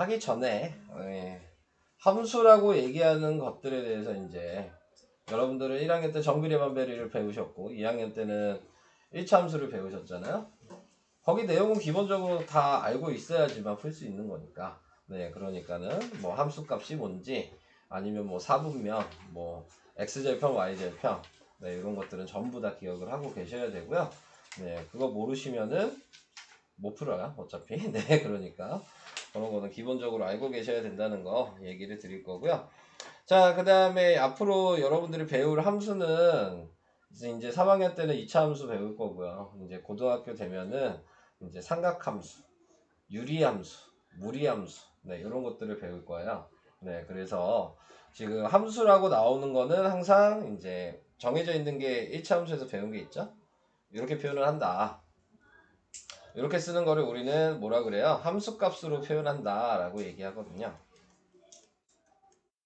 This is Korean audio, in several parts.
하기 전에 함수라고 얘기하는 것들에 대해서 이제 여러분들은 1학년 때 정비례반배리를 배우셨고 2학년 때는 1차 함수를 배우셨잖아요. 거기 내용은 기본적으로 다 알고 있어야지만 풀 수 있는 거니까. 네, 그러니까는 뭐 함수값이 뭔지 아니면 뭐 사분면, 뭐 x절편, y절편, 네, 이런 것들은 전부 다 기억을 하고 계셔야 되고요. 네, 그거 모르시면은 못 풀어요, 어차피. 네, 그러니까 그런 거는 기본적으로 알고 계셔야 된다는 거 얘기를 드릴 거고요. 자, 그 다음에 앞으로 여러분들이 배울 함수는 이제 3학년 때는 2차 함수 배울 거고요. 이제 고등학교 되면은 이제 삼각함수, 유리함수, 무리함수, 네, 이런 것들을 배울 거예요. 네, 그래서 지금 함수라고 나오는 거는 항상 이제 정해져 있는 게 1차 함수에서 배운 게 있죠. 이렇게 표현을 한다. 이렇게 쓰는 거를 우리는 뭐라 그래요? 함수값으로 표현한다 라고 얘기하거든요.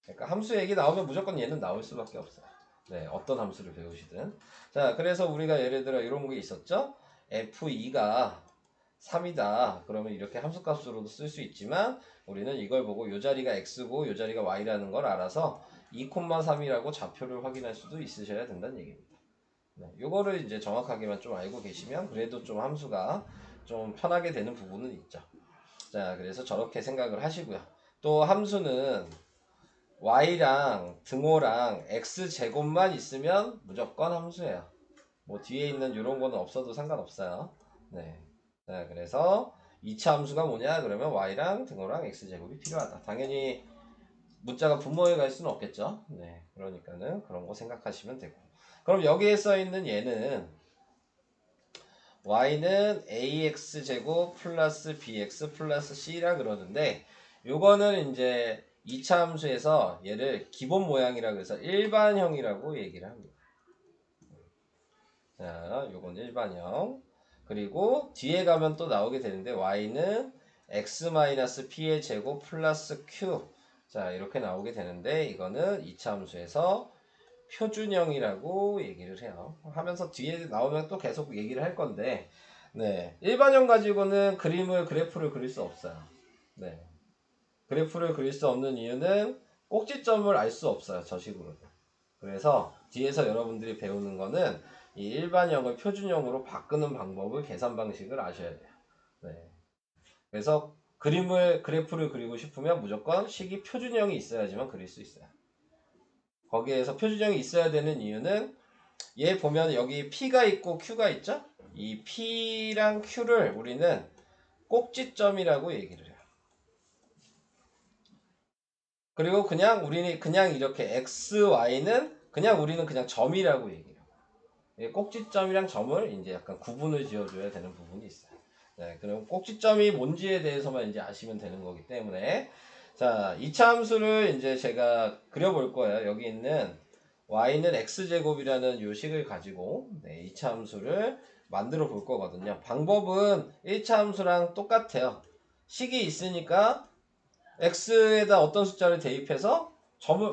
그러니까 함수 얘기 나오면 무조건 얘는 나올 수밖에 없어요. 네, 어떤 함수를 배우시든. 자, 그래서 우리가 예를 들어 이런 게 있었죠? F2가 3이다. 그러면 이렇게 함수값으로도 쓸 수 있지만 우리는 이걸 보고 요 자리가 x고 요 자리가 y라는 걸 알아서 2,3이라고 좌표를 확인할 수도 있으셔야 된다는 얘기입니다. 네, 요거를 이제 정확하게만 좀 알고 계시면 그래도 좀 함수가 좀 편하게 되는 부분은 있죠. 자, 그래서 저렇게 생각을 하시고요. 또 함수는 y랑 등호랑 x제곱만 있으면 무조건 함수예요. 뭐 뒤에 있는 이런 거는 없어도 상관없어요. 네. 자, 그래서 2차 함수가 뭐냐? 그러면 y랑 등호랑 x제곱이 필요하다. 당연히 문자가 분모에 갈 수는 없겠죠. 네. 그러니까는 그런 거 생각하시면 되고. 그럼 여기에 써 있는 얘는 y는 ax제곱 플러스 bx 플러스 c라 그러는데 요거는 이제 2차 함수에서 얘를 기본 모양이라고 해서 일반형이라고 얘기를 합니다. 자, 요건 일반형. 그리고 뒤에 가면 또 나오게 되는데 y는 x-p의 제곱 플러스 q. 자, 이렇게 나오게 되는데 이거는 2차 함수에서 표준형이라고 얘기를 해요. 하면서 뒤에 나오면 또 계속 얘기를 할 건데, 네, 일반형 가지고는 그래프를 그릴 수 없어요. 네, 그래프를 그릴 수 없는 이유는 꼭지점을 알 수 없어요, 저 식으로. 그래서 뒤에서 여러분들이 배우는 거는 이 일반형을 표준형으로 바꾸는 방법을, 계산 방식을 아셔야 돼요. 네, 그래서 그래프를 그리고 싶으면 무조건 식이 표준형이 있어야지만 그릴 수 있어요. 거기에서 표준형이 있어야 되는 이유는 얘 보면 여기 P가 있고 Q가 있죠? 이 P랑 Q를 우리는 꼭지점이라고 얘기를 해요. 그리고 우리는 그냥 이렇게 X, Y는 우리는 그냥 점이라고 얘기해요. 꼭지점이랑 점을 이제 약간 구분을 지어줘야 되는 부분이 있어요. 네, 그럼 꼭지점이 뭔지에 대해서만 이제 아시면 되는 거기 때문에 자, 2차 함수를 이제 제가 그려볼 거예요. 여기 있는 y는 x제곱이라는 요식을 가지고 2차 함수를 만들어 볼 거거든요. 방법은 1차 함수랑 똑같아요. 식이 있으니까 x에다 어떤 숫자를 대입해서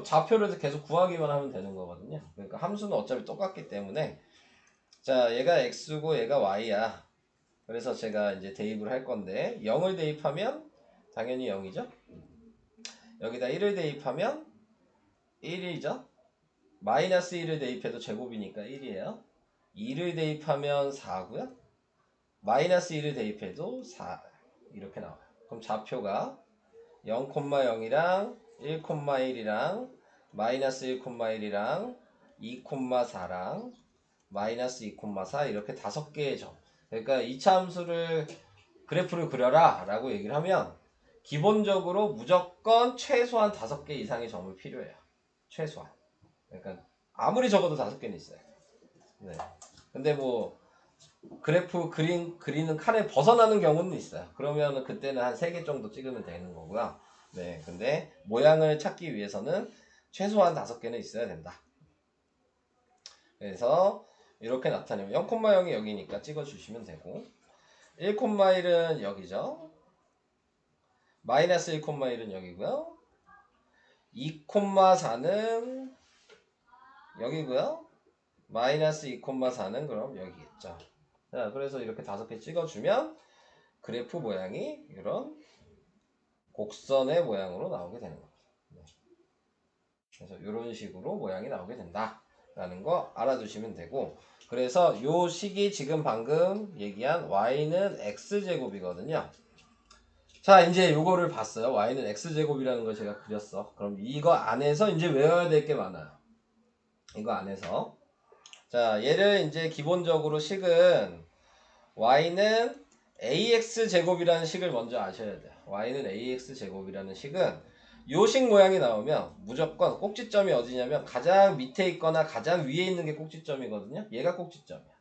좌표를 계속 구하기만 하면 되는 거거든요. 그러니까 함수는 어차피 똑같기 때문에 자, 얘가 x고 얘가 y야. 그래서 제가 이제 대입을 할 건데 0을 대입하면 당연히 0이죠. 여기다 1을 대입하면 1이죠. 마이너스 1을 대입해도 제곱이니까 1이에요. 2를 대입하면 4고요. 마이너스 1을 대입해도 4 이렇게 나와요. 그럼 좌표가 0,0이랑 1,1이랑 마이너스 1,1이랑 2,4랑 마이너스 2,4 이렇게 5개의 점. 그러니까 2차 함수를 그래프를 그려라 라고 얘기를 하면 기본적으로 무조건 최소한 5개 이상의 점을 필요해요. 최소한. 그러니까 아무리 적어도 5개는 있어요. 네. 근데 뭐 그래프 그리는 칸에 벗어나는 경우는 있어요. 그러면 그때는 한 3개 정도 찍으면 되는 거고요. 네. 근데 모양을 찾기 위해서는 최소한 5개는 있어야 된다. 그래서 이렇게 나타내면 0,0이 여기니까 찍어주시면 되고 1,1은 여기죠. 마이너스 1,1은 여기고요. 2,4는 여기고요. 마이너스 2,4는 그럼 여기겠죠. 자, 그래서 이렇게 5개 찍어주면 그래프 모양이 이런 곡선의 모양으로 나오게 되는 거죠. 네. 그래서 이런 식으로 모양이 나오게 된다라는 거 알아두시면 되고, 그래서 요 식이 지금 방금 얘기한 y는 x제곱이거든요. 자, 이제 요거를 봤어요. y는 x제곱이라는 걸 제가 그렸어. 그럼 이거 안에서 이제 외워야 될 게 많아요. 이거 안에서. 자, 얘를 이제 기본적으로 식은 y는 ax제곱이라는 식을 먼저 아셔야 돼요. y는 ax제곱이라는 식은 요 식 모양이 나오면 무조건 꼭지점이 어디냐면 가장 밑에 있거나 가장 위에 있는 게 꼭지점이거든요. 얘가 꼭지점이야.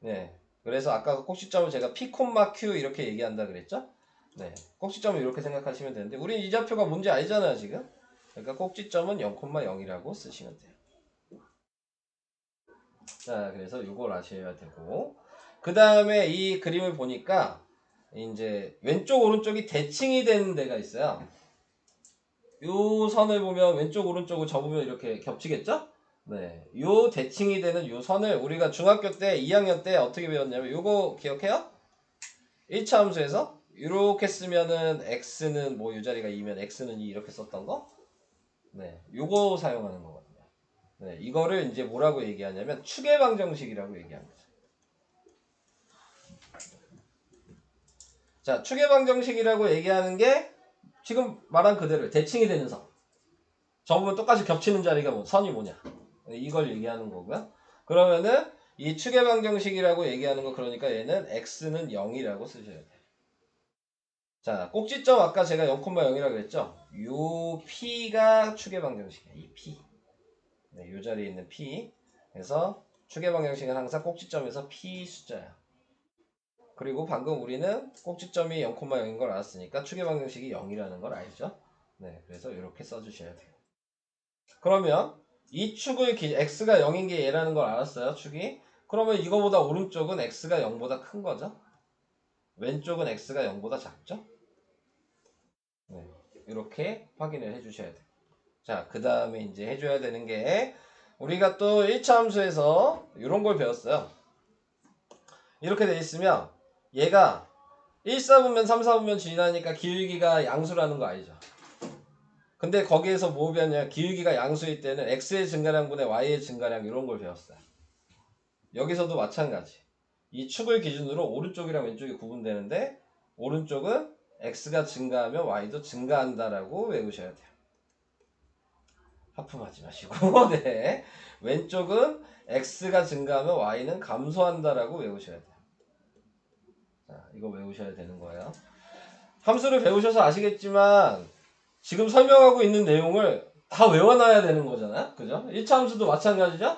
네. 그래서 아까 그 꼭지점을 제가 P, Q 이렇게 얘기한다 그랬죠? 네. 꼭지점을 이렇게 생각하시면 되는데, 우린 이 좌표가 뭔지 알잖아요, 지금. 그러니까 꼭지점은 0,0이라고 쓰시면 돼요. 자, 그래서 이걸 아셔야 되고, 그 다음에 이 그림을 보니까 이제 왼쪽 오른쪽이 대칭이 되는 데가 있어요. 요 선을 보면 왼쪽 오른쪽을 접으면 이렇게 겹치겠죠? 네, 요 대칭이 되는 요 선을 우리가 중학교 때 2학년 때 어떻게 배웠냐면, 요거 기억해요? 1차 함수에서 이렇게 쓰면은 x는 뭐 요 자리가 2면 x는 2 이렇게 썼던 거? 네, 요거 사용하는 거거든요. 네, 이거를 이제 뭐라고 얘기하냐면 추계방정식이라고 얘기합니다. 자, 추계방정식이라고 얘기하는 게 지금 말한 그대로 대칭이 되는 선. 접으면 똑같이 겹치는 자리가 뭐 선이 뭐냐. 이걸 얘기하는 거고요. 그러면은 이 추계방정식이라고 얘기하는 거, 그러니까 얘는 x는 0이라고 쓰셔야 돼요. 자, 꼭지점 아까 제가 0,0이라고 그랬죠? 요 p가 추계방정식이야. 이 p. 네, 요 자리에 있는 p. 그래서 추계방정식은 항상 꼭지점에서 p 숫자야. 그리고 방금 우리는 꼭지점이 0,0인 걸 알았으니까 추계방정식이 0이라는 걸 알죠? 네, 그래서 이렇게 써주셔야 돼요. 그러면 이 축을 x가 0인 게 얘라는 걸 알았어요, 축이. 그러면 이거보다 오른쪽은 x가 0보다 큰 거죠. 왼쪽은 x가 0보다 작죠. 네, 이렇게 확인을 해주셔야 돼요. 자, 그 다음에 이제 해줘야 되는 게, 우리가 또 1차 함수에서 이런 걸 배웠어요. 이렇게 돼 있으면 얘가 1사분면 3사분면 지나니까 기울기가 양수라는 거 알죠? 근데 거기에서 뭐 배웠냐, 기울기가 양수일 때는 x의 증가량분의 y의 증가량 이런 걸 배웠어요. 여기서도 마찬가지. 이 축을 기준으로 오른쪽이랑 왼쪽이 구분되는데, 오른쪽은 x가 증가하면 y도 증가한다라고 외우셔야 돼요. 하품하지 마시고. 네. 왼쪽은 x가 증가하면 y는 감소한다라고 외우셔야 돼요. 자, 이거 외우셔야 되는 거예요. 함수를 배우셔서 아시겠지만 지금 설명하고 있는 내용을 다 외워놔야 되는 거잖아요. 그죠? 1차 함수도 마찬가지죠?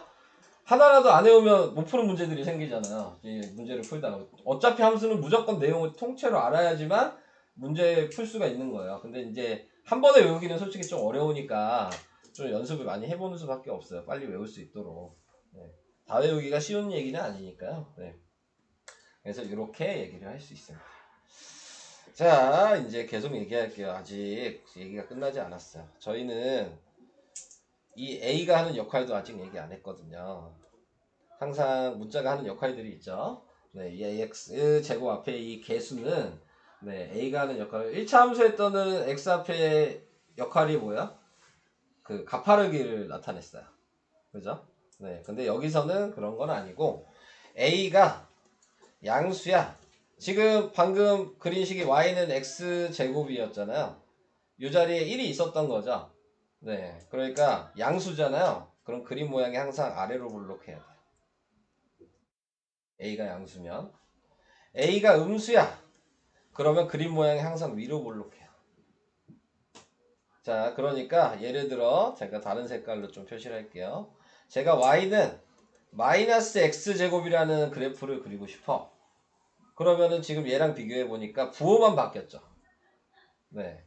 하나라도 안 외우면 못 푸는 문제들이 생기잖아요. 이 문제를 풀다가. 어차피 함수는 무조건 내용을 통째로 알아야지만 문제 풀 수가 있는 거예요. 근데 이제 한 번에 외우기는 솔직히 좀 어려우니까 좀 연습을 많이 해보는 수밖에 없어요. 빨리 외울 수 있도록. 네. 다 외우기가 쉬운 얘기는 아니니까요. 네. 그래서 이렇게 얘기를 할 수 있습니다. 자, 이제 계속 얘기할게요. 아직 얘기가 끝나지 않았어요. 저희는 이 A가 하는 역할도 아직 얘기 안 했거든요. 항상 문자가 하는 역할들이 있죠. 네, 이 AX 제곱 앞에 이 개수는, 네, A가 하는 역할을 1차 함수했던 X 앞에 역할이 뭐야? 그 가파르기를 나타냈어요. 그죠? 네, 근데 여기서는 그런 건 아니고 A가 양수야. 지금 방금 그린 식이 y는 x제곱이었잖아요. 이 자리에 1이 있었던 거죠. 네, 그러니까 양수잖아요. 그럼 그림 모양이 항상 아래로 볼록해야 돼요. a가 양수면. a가 음수야. 그러면 그림 모양이 항상 위로 볼록해요. 자, 그러니까 예를 들어 제가 다른 색깔로 좀 표시를 할게요. 제가 y는 마이너스 x제곱이라는 그래프를 그리고 싶어. 그러면은 지금 얘랑 비교해 보니까 부호만 바뀌었죠. 네.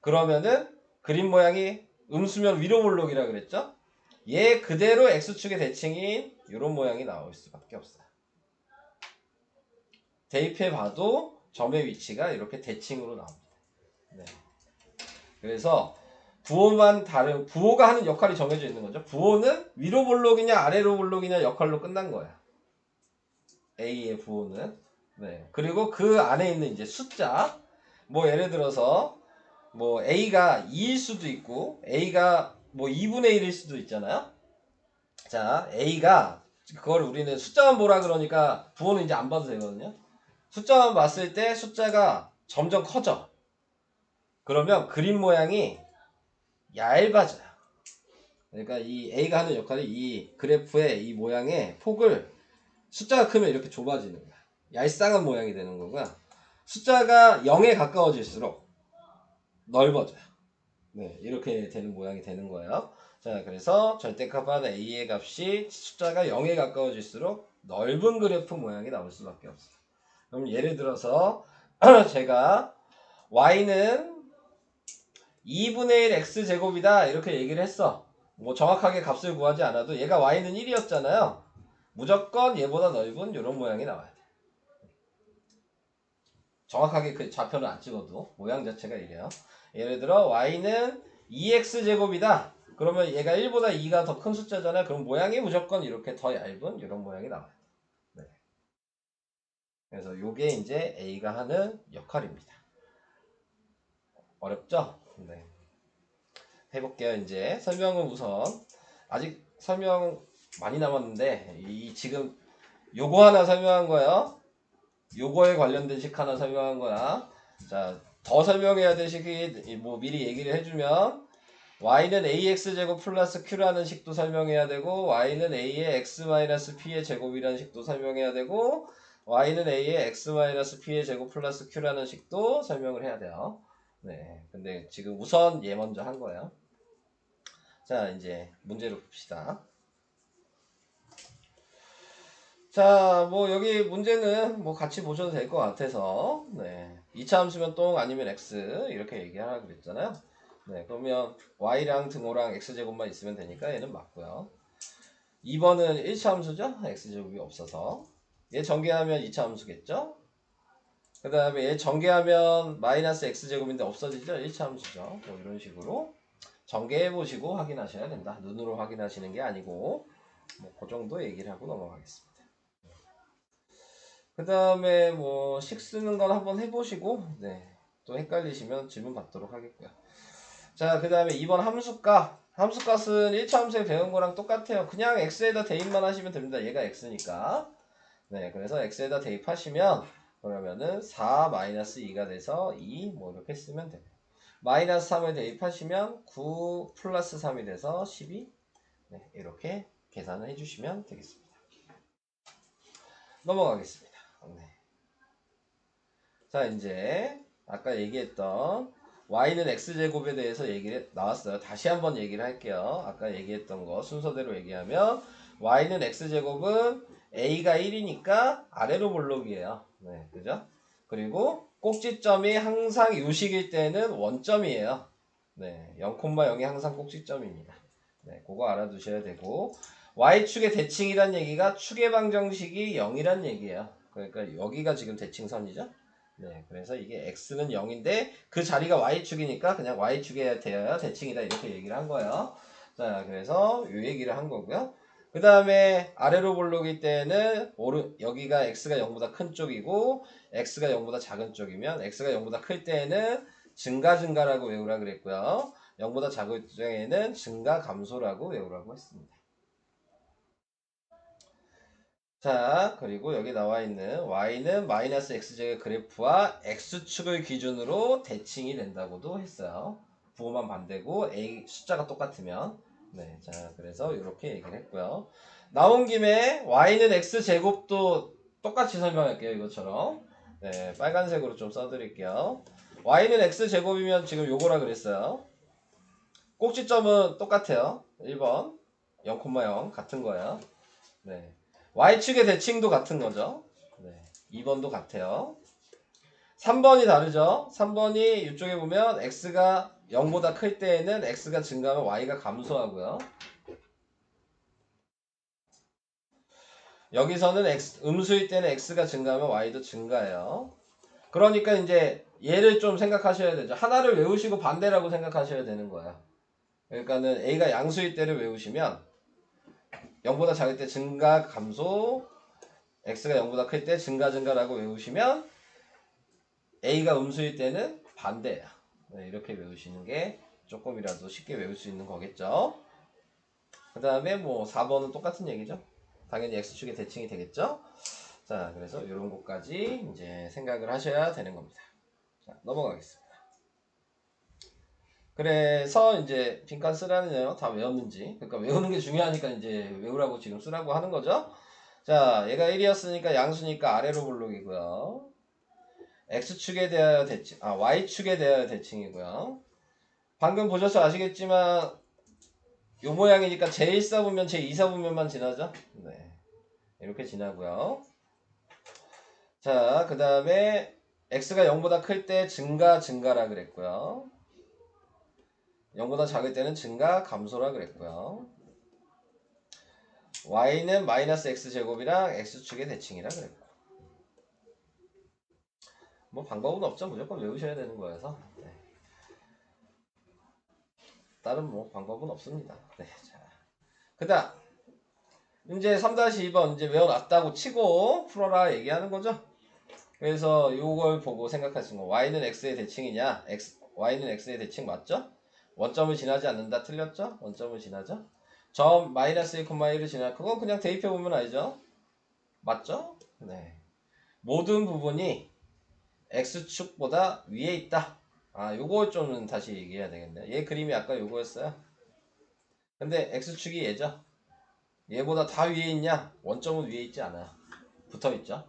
그러면은 그림 모양이 음수면 위로 볼록이라 그랬죠? 얘 그대로 x축의 대칭인 이런 모양이 나올 수밖에 없어요. 대입해 봐도 점의 위치가 이렇게 대칭으로 나옵니다. 네. 그래서 부호만 다른, 부호가 하는 역할이 정해져 있는 거죠. 부호는 위로 볼록이냐 아래로 볼록이냐 역할로 끝난 거예요. A의 부호는. 네. 그리고 그 안에 있는 이제 숫자, 뭐 예를 들어서 뭐 a가 2일 수도 있고 a가 뭐 2분의 1일 수도 있잖아요. 자, a가 그걸 우리는 숫자만 보라 그러니까 부호는 이제 안 봐도 되거든요. 숫자만 봤을 때 숫자가 점점 커져. 그러면 그림 모양이 얇아져요. 그러니까 이 a가 하는 역할이 이 그래프의 이 모양의 폭을 숫자가 크면 이렇게 좁아지는 거야. 얄쌍한 모양이 되는 거고요. 숫자가 0에 가까워질수록 넓어져요. 네, 이렇게 되는 모양이 되는 거예요. 자, 그래서 절대값한 a의 값이 숫자가 0에 가까워질수록 넓은 그래프 모양이 나올 수밖에 없어요. 그럼 예를 들어서 제가 y는 2분의 1 x제곱이다 이렇게 얘기를 했어. 뭐 정확하게 값을 구하지 않아도 얘가 y는 1이었잖아요. 무조건 얘보다 넓은 이런 모양이 나와야 돼. 정확하게 그 좌표를 안 찍어도 모양 자체가 이래요. 예를 들어 y는 2x제곱이다. 그러면 얘가 1보다 2가 더 큰 숫자잖아요. 그럼 모양이 무조건 이렇게 더 얇은 이런 모양이 나와요. 네. 그래서 요게 이제 a가 하는 역할입니다. 어렵죠? 네. 해볼게요. 이제 설명은 우선 아직 설명 많이 남았는데 이 지금 요거 하나 설명한 거예요. 요거에 관련된 식 하나 설명한 거야. 자, 더 설명해야 될 식이 뭐 미리 얘기를 해주면 y는 ax제곱 플러스 q라는 식도 설명해야 되고 y는 a의 x-p의 제곱이라는 식도 설명해야 되고 y는 a의 x-p의 제곱 플러스 q라는 식도 설명을 해야 돼요. 네, 근데 지금 우선 얘 먼저 한 거예요. 자, 이제 문제를 봅시다. 자, 뭐 여기 문제는 뭐 같이 보셔도 될 것 같아서 네, 2차 함수면 똥 아니면 x 이렇게 얘기하라 그랬잖아요. 네, 그러면 y랑 등호랑 x제곱만 있으면 되니까 얘는 맞고요. 2번은 1차 함수죠. x제곱이 없어서 얘 전개하면 2차 함수겠죠. 그 다음에 얘 전개하면 마이너스 x제곱인데 없어지죠. 1차 함수죠. 뭐 이런 식으로 전개해 보시고 확인하셔야 된다. 눈으로 확인하시는 게 아니고 뭐 그 정도 얘기를 하고 넘어가겠습니다. 그 다음에 뭐 식 쓰는 건 한번 해보시고 네, 또 헷갈리시면 질문 받도록 하겠고요. 자, 그 다음에 2번 함수값. 함수값은 1차 함수에 배운 거랑 똑같아요. 그냥 x에다 대입만 하시면 됩니다. 얘가 x니까. 네, 그래서 x에다 대입하시면 그러면은 4-2가 돼서 2 뭐 이렇게 쓰면 돼요. 마이너스 3을 대입하시면 9 플러스 3이 돼서 12. 네, 이렇게 계산을 해주시면 되겠습니다. 넘어가겠습니다. 네. 자, 이제 아까 얘기했던 y는 x제곱에 대해서 얘기를 나왔어요. 다시 한번 얘기를 할게요. 아까 얘기했던 거 순서대로 얘기하면 y는 x제곱은 a가 1이니까 아래로 볼록이에요. 네, 그죠? 그리고 꼭지점이 항상 요식일 때는 원점이에요. 네, 0,0이 항상 꼭지점입니다. 네, 그거 알아두셔야 되고 y축의 대칭이란 얘기가 축의 방정식이 0이란 얘기예요. 그러니까 여기가 지금 대칭선이죠. 네, 그래서 이게 x는 0인데 그 자리가 y축이니까 그냥 y축에 되어야 대칭이다 이렇게 얘기를 한 거예요. 자, 그래서 이 얘기를 한 거고요. 그 다음에 아래로 볼록일 때는 여기가 x가 0보다 큰 쪽이고 x가 0보다 작은 쪽이면 x가 0보다 클 때는 증가라고 외우라 그랬고요. 0보다 작을 때에는 증가 감소라고 외우라고 했습니다. 자, 그리고 여기 나와 있는 y는 마이너스 x제곱 그래프와 x축을 기준으로 대칭이 된다고도 했어요. 부호만 반대고 a 숫자가 똑같으면. 네, 자, 그래서 이렇게 얘기를 했고요. 나온 김에 y는 x제곱도 똑같이 설명할게요. 이것처럼. 네, 빨간색으로 좀 써드릴게요. y는 x제곱이면 지금 요거라 그랬어요. 꼭지점은 똑같아요. 1번 0,0 같은 거예요. 네. y축의 대칭도 같은 거죠. 네. 2번도 같아요. 3번이 다르죠. 3번이 이쪽에 보면 x가 0보다 클 때에는 x가 증가하면 y가 감소하고요. 여기서는 음수일 때는 x가 증가하면 y도 증가해요. 그러니까 이제 얘를 좀 생각하셔야 되죠. 하나를 외우시고 반대라고 생각하셔야 되는 거예요. 그러니까는 a가 양수일 때를 외우시면 0보다 작을 때 증가 감소, x가 0보다 클 때 증가라고 외우시면 a가 음수일 때는 반대예요. 네, 이렇게 외우시는 게 조금이라도 쉽게 외울 수 있는 거겠죠. 그 다음에 뭐 4번은 똑같은 얘기죠. 당연히 x축의 대칭이 되겠죠. 자, 그래서 이런 것까지 이제 생각을 하셔야 되는 겁니다. 자, 넘어가겠습니다. 그래서 이제 빈칸 쓰라는요. 다 외웠는지. 그러니까 외우는 게 중요하니까 이제 외우라고 지금 쓰라고 하는 거죠. 자, 얘가 1이었으니까 양수니까 아래로 볼록이고요. x축에 대하여 대칭, y축에 대하여 대칭이고요. 방금 보셔서 아시겠지만 요 모양이니까 제1사분면, 제2사분면만 지나죠. 네, 이렇게 지나고요. 자, 그 다음에 x가 0보다 클 때 증가라 그랬고요. 0보다 작을 때는 증가, 감소라 그랬고요. y는 마이너스 x제곱이랑 x축의 대칭이라 그랬고, 뭐 방법은 없죠. 무조건 외우셔야 되는 거여서. 네. 다른 뭐 방법은 없습니다. 네, 자, 그 다음 이제 3-2번 이제 외워놨다고 치고 풀어라 얘기하는 거죠. 그래서 이걸 보고 생각하시는 거. y는 x의 대칭이냐? y는 x의 대칭 맞죠? 원점을 지나지 않는다. 틀렸죠? 원점을 지나죠? 점 마이너스 1,1을 지나. 그건 그냥 대입해보면 알죠? 맞죠? 네. 모든 부분이 x축보다 위에 있다. 요거 좀 다시 얘기해야 되겠네. 얘 그림이 아까 요거였어요. 근데 x축이 얘죠? 얘보다 다 위에 있냐? 원점은 위에 있지 않아요. 붙어 있죠?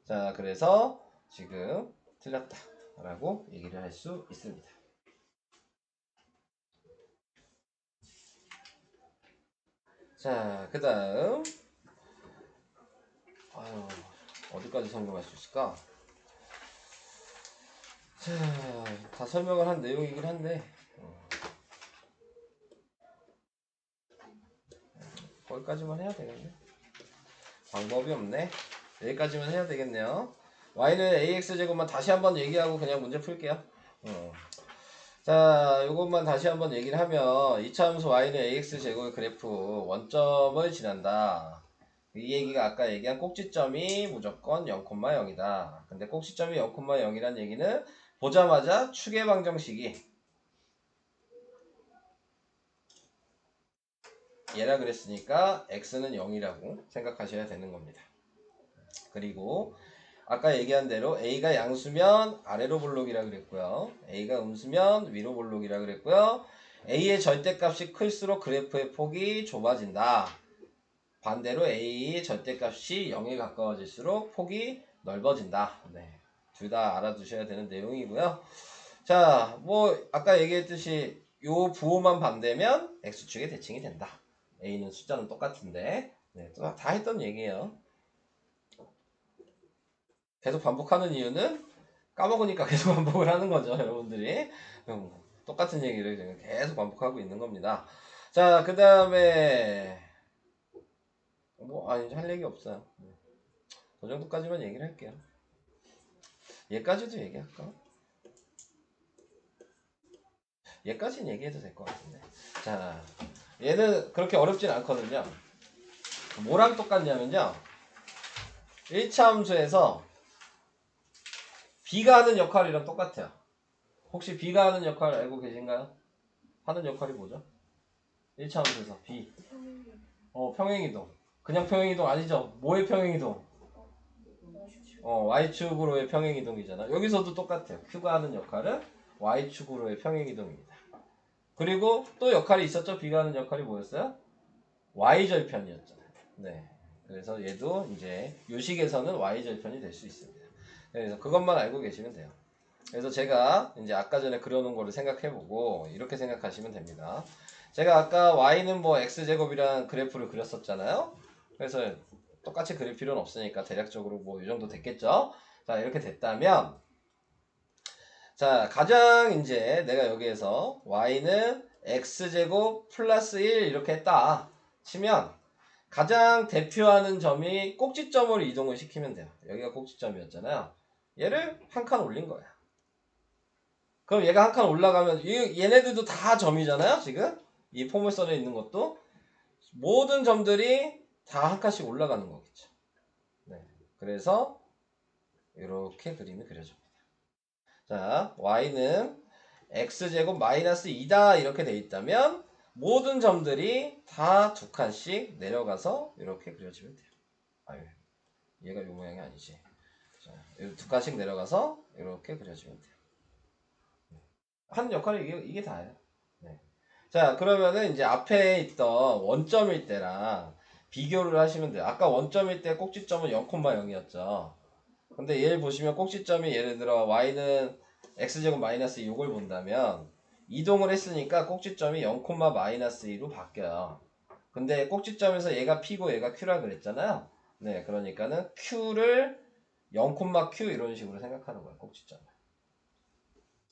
자, 그래서 지금 틀렸다 라고 얘기를 할 수 있습니다. 자, 그 다음 어디까지 설명할 수 있을까? 자, 다 설명을 한 내용이긴 한데 거기까지만 해야 되겠네. 방법이 없네. 여기까지만 해야 되겠네요. y는 ax제곱만 다시 한번 얘기하고 그냥 문제 풀게요. 자, 요것만 다시 한번 얘기를 하면 이차함수 y는 ax제곱의 그래프 원점을 지난다. 이 얘기가 아까 얘기한 꼭지점이 무조건 0,0이다. 근데 꼭지점이 0,0이란 얘기는 보자마자 축의 방정식이 얘라 그랬으니까 x는 0이라고 생각하셔야 되는 겁니다. 그리고 아까 얘기한 대로 a가 양수면 아래로 볼록이라 그랬고요. a가 음수면 위로 볼록이라 그랬고요. a의 절대값이 클수록 그래프의 폭이 좁아진다. 반대로 a의 절대값이 0에 가까워질수록 폭이 넓어진다. 네, 둘 다 알아두셔야 되는 내용이고요. 자, 뭐 아까 얘기했듯이 요 부호만 반대면 x축의 대칭이 된다. a는 숫자는 똑같은데 네, 다 했던 얘기예요. 계속 반복하는 이유는 까먹으니까 계속 반복을 하는 거죠, 여러분들이. 똑같은 얘기를 지금 계속 반복하고 있는 겁니다. 자, 그 다음에 할 얘기 없어요. 그 정도까지만 얘기를 할게요. 얘까지도 얘기할까? 얘까지는 얘기해도 될 것 같은데. 자, 얘는 그렇게 어렵진 않거든요. 뭐랑 똑같냐면요. 1차 함수에서 b가 하는 역할이랑 똑같아요. 혹시 b가 하는 역할 알고 계신가요? 하는 역할이 뭐죠? 1차 함수에서 b. 평행이동. 그냥 평행이동 아니죠? 뭐의 평행이동? y축으로의 평행이동이잖아. 여기서도 똑같아요. q가 하는 역할은 y축으로의 평행이동입니다. 그리고 또 역할이 있었죠? b가 하는 역할이 뭐였어요? y절편이었잖아요. 네. 그래서 얘도 이제 요식에서는 y절편이 될 수 있습니다. 그래서 그것만 알고 계시면 돼요. 그래서 제가 이제 아까 전에 그려놓은 거를 생각해보고 이렇게 생각하시면 됩니다. 제가 아까 y는 뭐 x제곱이라는 그래프를 그렸었잖아요. 그래서 똑같이 그릴 필요는 없으니까 대략적으로 뭐 이 정도 됐겠죠. 자, 이렇게 됐다면 자, 가장 이제 내가 여기에서 y는 x제곱 플러스 1 이렇게 했다 치면 가장 대표하는 점이 꼭지점으로 이동을 시키면 돼요. 여기가 꼭지점이었잖아요. 얘를 한 칸 올린 거야. 그럼 얘가 한 칸 올라가면 얘네들도 다 점이잖아요. 지금 이 포물선에 있는 것도 모든 점들이 다 한 칸씩 올라가는 거겠죠. 네. 그래서 이렇게 그림이 그려집니다. 자, y는 x제곱 마이너스 2다 이렇게 돼 있다면 모든 점들이 다 두 칸씩 내려가서 이렇게 그려지면 돼요. 아유, 얘가 이 모양이 아니지. 자, 두 칸씩 내려가서 이렇게 그려지면 돼요. 하는 역할이 이게 다예요. 네. 자, 그러면은 이제 앞에 있던 원점일 때랑 비교를 하시면 돼요. 아까 원점일 때 꼭지점은 0,0이었죠. 근데 얘를 보시면 꼭지점이 예를 들어 y는 x제곱 마이너스 6을 본다면 이동을 했으니까 꼭지점이 0, 마이너스 2로 바뀌어요. 근데 꼭지점에서 얘가 p고 얘가 q라 그랬잖아요. 네, 그러니까는 q를 0, q 이런 식으로 생각하는 거예요. 꼭지점.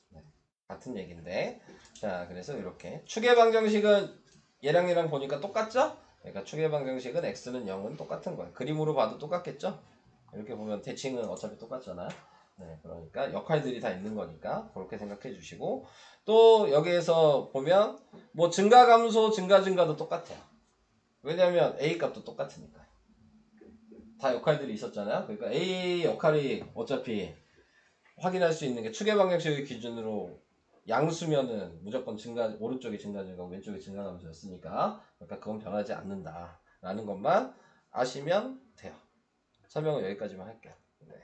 네, 같은 얘기인데. 자, 그래서 이렇게 축의 방정식은 얘랑 보니까 똑같죠? 그러니까 축의 방정식은 x는 0은 똑같은 거예요. 그림으로 봐도 똑같겠죠? 이렇게 보면 대칭은 어차피 똑같잖아요. 네, 그러니까 역할들이 다 있는 거니까 그렇게 생각해 주시고 또 여기에서 보면 뭐 증가 감소 증가도 똑같아요. 왜냐면 a 값도 똑같으니까 다 역할들이 있었잖아요. 그러니까 a 역할이 어차피 확인할 수 있는 게 축의 방정식의 기준으로 양수면은 무조건 증가 오른쪽이 증가고 왼쪽이 증가 감소였으니까 그러니까 그건 변하지 않는다라는 것만 아시면 돼요. 설명은 여기까지만 할게요. 네.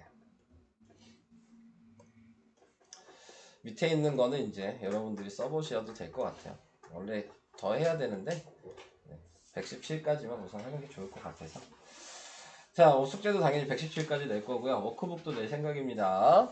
밑에 있는 거는 이제 여러분들이 써보셔도 될 것 같아요. 원래 더 해야 되는데 117까지만 우선 하는 게 좋을 것 같아서. 자, 숙제도 당연히 117까지 낼 거고요. 워크북도 낼 생각입니다.